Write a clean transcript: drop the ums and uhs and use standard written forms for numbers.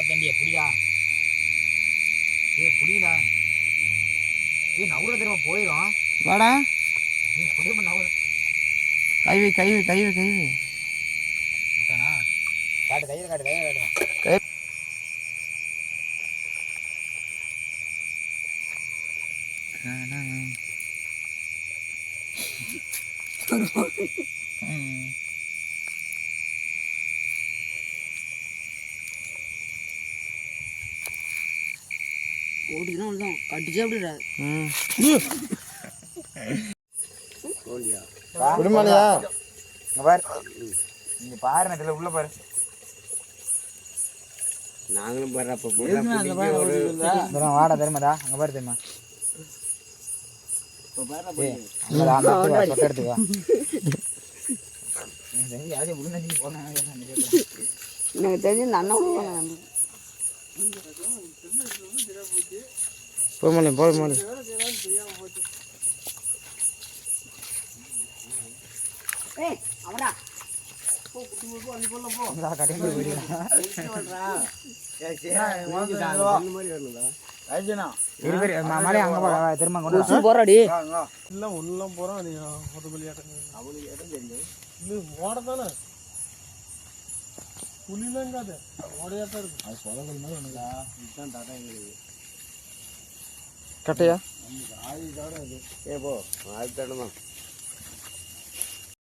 தண்டியா புடிடா. புடிடா. நவுற திரும்ப போயிடும். வாடா. நீ புடிய நவுற. கைவி கைவி கைவி கைவி. விட்டானா? காட்டு கையில காட்டு கையில காட்டு. கை. ஓடிதான் அவ்வளோதான் கட்டிச்சே அப்படிடா. குடும்பலையா இங்க பாரு, இங்க பாரு, நெட்டில் உள்ள பாரு. நாங்களும் பாரு அப்போ வாடா தெரியுமாடா, அங்க பாரு தெரியுமா எடுத்துக்கா. எனக்கு தெரிஞ்சு இந்த அண்ணன் போய் போய் போய் அவடா போறாடி போறான் புலிலாம் காது ஓடையாத்தான் இருக்கு. அது சொலகல் மாதிரி ஒண்ணுதா. இதுதான் டாடா எங்களுக்கு கட்டையா ஆயுதோட அது ஏ போ ஆயுதமா